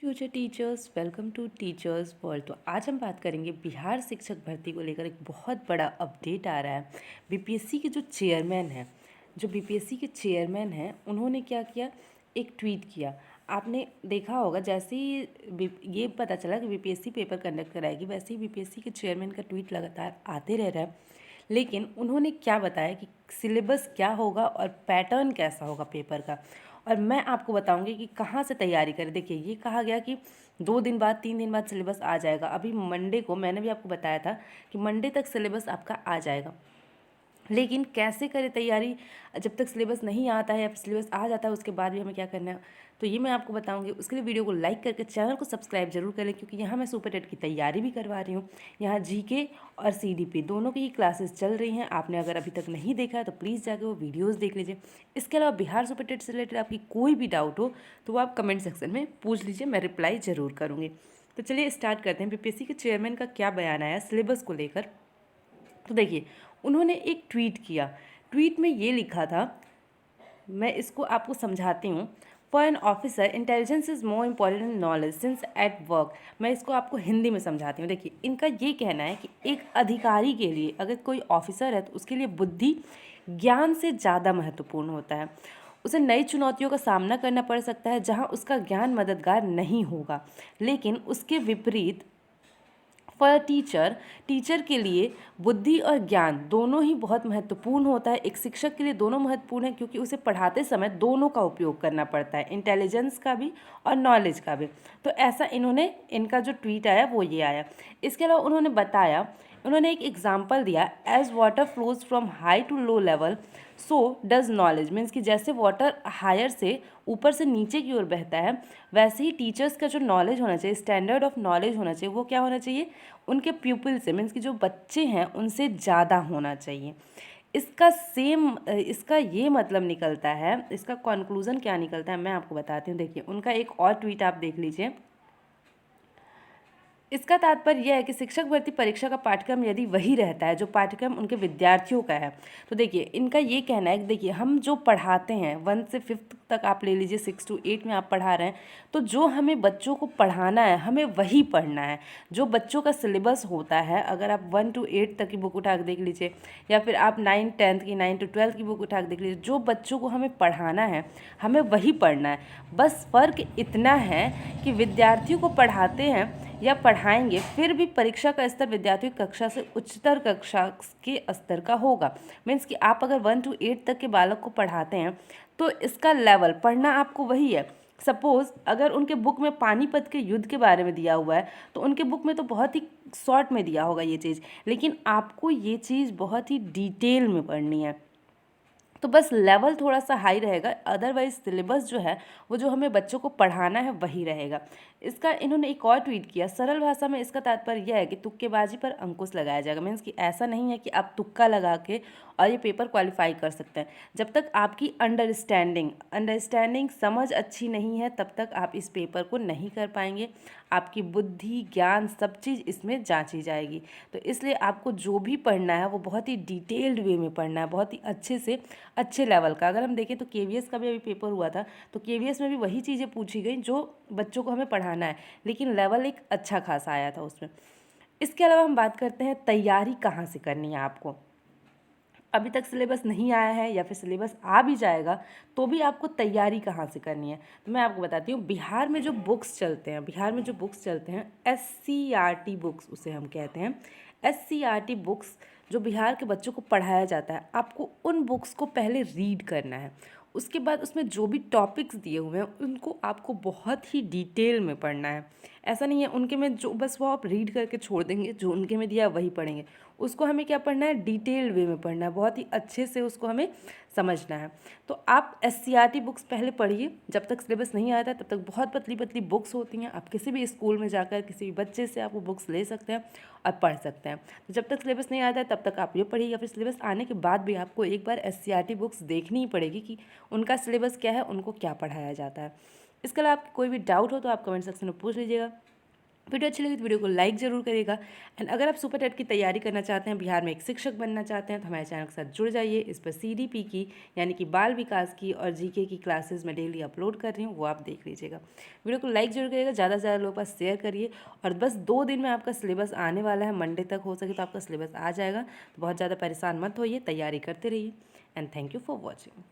Future teachers, welcome to teachers world. तो आज हम बात करेंगे बिहार शिक्षक भर्ती को लेकर। एक बहुत बड़ा अपडेट आ रहा है। बीपीएससी के जो चेयरमैन हैं, उन्होंने क्या किया, एक ट्वीट किया। आपने देखा होगा, जैसे ही ये पता चला कि बीपीएससी पेपर कंडक्ट कराएगी, वैसे ही बीपीएससी के चेयरमैन का ट्वीट लगातार आते रह रहा है। लेकिन उन्होंने क्या बताया कि सिलेबस क्या होगा और पैटर्न कैसा होगा पेपर का, और मैं आपको बताऊंगी कि कहाँ से तैयारी करें। देखिए, ये कहा गया कि 2 दिन बाद 3 दिन बाद सिलेबस आ जाएगा। अभी मंडे को मैंने भी आपको बताया था कि मंडे तक सिलेबस आपका आ जाएगा। लेकिन कैसे करें तैयारी जब तक सिलेबस नहीं आता है या फिर सिलेबस आ जाता है उसके बाद भी हमें क्या करना है, तो ये मैं आपको बताऊंगी। उसके लिए वीडियो को लाइक करके चैनल को सब्सक्राइब जरूर करें, क्योंकि यहाँ मैं सुपर टेट की तैयारी भी करवा रही हूँ। यहाँ जीके और सीडीपी दोनों की ही क्लासेस चल रही हैं। आपने अगर अभी तक नहीं देखा है तो प्लीज़ जाकर वो वीडियोज़ देख लीजिए। इसके अलावा बिहार सुपर टेट से रिलेटेड आपकी कोई भी डाउट हो तो वो आप कमेंट सेक्शन में पूछ लीजिए, मैं रिप्लाई ज़रूर करूँगी। तो चलिए स्टार्ट करते हैं। बीपीएससी के चेयरमैन का क्या बयान आया सिलेबस को लेकर। तो देखिए, उन्होंने एक ट्वीट किया। ट्वीट में ये लिखा था, मैं इसको आपको समझाती हूँ। For an officer intelligence is more important an knowledge since at work. मैं इसको आपको हिंदी में समझाती हूँ। देखिए, इनका ये कहना है कि एक अधिकारी के लिए, अगर कोई ऑफिसर है तो उसके लिए बुद्धि ज्ञान से ज़्यादा महत्वपूर्ण होता है। उसे नई चुनौतियों का सामना करना पड़ सकता है जहाँ उसका ज्ञान मददगार नहीं होगा, लेकिन उसके विपरीत फॉर टीचर, टीचर के लिए बुद्धि और ज्ञान दोनों ही बहुत महत्वपूर्ण होता है। एक शिक्षक के लिए दोनों महत्वपूर्ण है, क्योंकि उसे पढ़ाते समय दोनों का उपयोग करना पड़ता है, इंटेलिजेंस का भी और नॉलेज का भी। तो ऐसा इनका जो ट्वीट आया वो ये आया। इसके अलावा उन्होंने एक एग्जाम्पल दिया, as water flows from high to low level so does knowledge. Means कि जैसे वाटर हायर से ऊपर से नीचे की ओर बहता है, वैसे ही टीचर्स का जो नॉलेज होना चाहिए, स्टैंडर्ड ऑफ नॉलेज होना चाहिए, वो क्या होना चाहिए, उनके प्यूपिल से, मीन्स कि जो बच्चे हैं उनसे ज़्यादा होना चाहिए। इसका ये मतलब निकलता है, इसका कंक्लूजन क्या निकलता है मैं आपको बताती हूँ। देखिए, उनका एक और ट्वीट आप देख लीजिए। इसका तात्पर्य यह है कि शिक्षक भर्ती परीक्षा का पाठ्यक्रम यदि वही रहता है जो पाठ्यक्रम उनके विद्यार्थियों का है, तो देखिए इनका ये कहना है कि देखिए, हम जो पढ़ाते हैं 1 से 5th तक आप ले लीजिए, 6 to 8 में आप पढ़ा रहे हैं, तो जो हमें बच्चों को पढ़ाना है हमें वही पढ़ना है। जो बच्चों का सिलेबस होता है, अगर आप 1 to 8 तक की बुक उठा के देख लीजिए, या फिर आप 9-10 की, 9 to 12 की बुक उठा के देख लीजिए, जो बच्चों को हमें पढ़ाना है हमें वही पढ़ना है। बस फ़र्क इतना है कि विद्यार्थियों को पढ़ाते हैं या पढ़ाएंगे, फिर भी परीक्षा का स्तर विद्यार्थियों की कक्षा से उच्चतर कक्षा के स्तर का होगा। मीन्स कि आप अगर 1 to 8 तक के बालक को पढ़ाते हैं तो इसका लेवल पढ़ना आपको वही है। सपोज़ अगर उनके बुक में पानीपत के युद्ध के बारे में दिया हुआ है, तो उनके बुक में तो बहुत ही शॉर्ट में दिया होगा ये चीज़, लेकिन आपको ये चीज़ बहुत ही डिटेल में पढ़नी है। तो बस लेवल थोड़ा सा हाई रहेगा, अदरवाइज सिलेबस जो है वो जो हमें बच्चों को पढ़ाना है वही रहेगा। इसका इन्होंने एक और ट्वीट किया, सरल भाषा में इसका तात्पर्य यह है कि तुक्केबाजी पर अंकुश लगाया जाएगा। मीन्स कि ऐसा नहीं है कि आप तुक्का लगा के और ये पेपर क्वालिफाई कर सकते हैं। जब तक आपकी अंडरस्टैंडिंग समझ अच्छी नहीं है, तब तक आप इस पेपर को नहीं कर पाएंगे। आपकी बुद्धि, ज्ञान, सब चीज़ इसमें जांची जाएगी। तो इसलिए आपको जो भी पढ़ना है वो बहुत ही डिटेल्ड वे में पढ़ना है, बहुत ही अच्छे से अच्छे लेवल का। अगर हम देखें तो केवीएस का भी अभी पेपर हुआ था, तो केवीएस में भी वही चीज़ें पूछी गई जो बच्चों को हमें पढ़ाना है, लेकिन लेवल एक अच्छा खासा आया था उसमें। इसके अलावा हम बात करते हैं तैयारी कहाँ से करनी है आपको। अभी तक सिलेबस नहीं आया है या फिर सिलेबस आ भी जाएगा तो भी आपको तैयारी कहाँ से करनी है, तो मैं आपको बताती हूँ। बिहार में जो बुक्स चलते हैं, SCERT बुक्स उसे हम कहते हैं। SCERT बुक्स जो बिहार के बच्चों को पढ़ाया जाता है, आपको उन बुक्स को पहले रीड करना है। उसके बाद उसमें जो भी टॉपिक्स दिए हुए हैं उनको आपको बहुत ही डिटेल में पढ़ना है। ऐसा नहीं है उनके में जो बस वो आप रीड करके छोड़ देंगे, जो उनके में दिया वही पढ़ेंगे। उसको हमें क्या पढ़ना है, डिटेल वे में पढ़ना है, बहुत ही अच्छे से उसको हमें समझना है। तो आप SCERT बुक्स पहले पढ़िए। जब तक सिलेबस नहीं आता तब तक बहुत पतली पतली बुक्स होती हैं, आप किसी भी स्कूल में जाकर किसी भी बच्चे से आप वो बुक्स ले सकते हैं और पढ़ सकते हैं। तो जब तक सिलेबस नहीं आता है तब तक आप ये पढ़िए, या फिर सिलेबस आने के बाद भी आपको एक बार SCERT बुक्स देखनी ही पड़ेगी कि उनका सिलेबस क्या है, उनको क्या पढ़ाया जाता है। इसके अलावा आपको कोई भी डाउट हो तो आप कमेंट सेक्शन में पूछ लीजिएगा। वीडियो अच्छी लगी तो वीडियो को लाइक जरूर करिएगा। एंड अगर आप सुपर टेट की तैयारी करना चाहते हैं, बिहार में एक शिक्षक बनना चाहते हैं, तो हमारे चैनल के साथ जुड़ जाइए। इस पर CDP की यानी कि बाल विकास की और GK की क्लासेस मैं डेली अपलोड कर रही हूँ, वो आप देख लीजिएगा। वीडियो को लाइक जरूर करिएगा, ज़्यादा से ज़्यादा लोगों के पास शेयर करिए। और बस 2 दिन में आपका सिलेबस आने वाला है, मंडे तक हो सके तो आपका सिलेबस आ जाएगा। तो बहुत ज़्यादा परेशान मत होइए, तैयारी करते रहिए। And thank you for watching.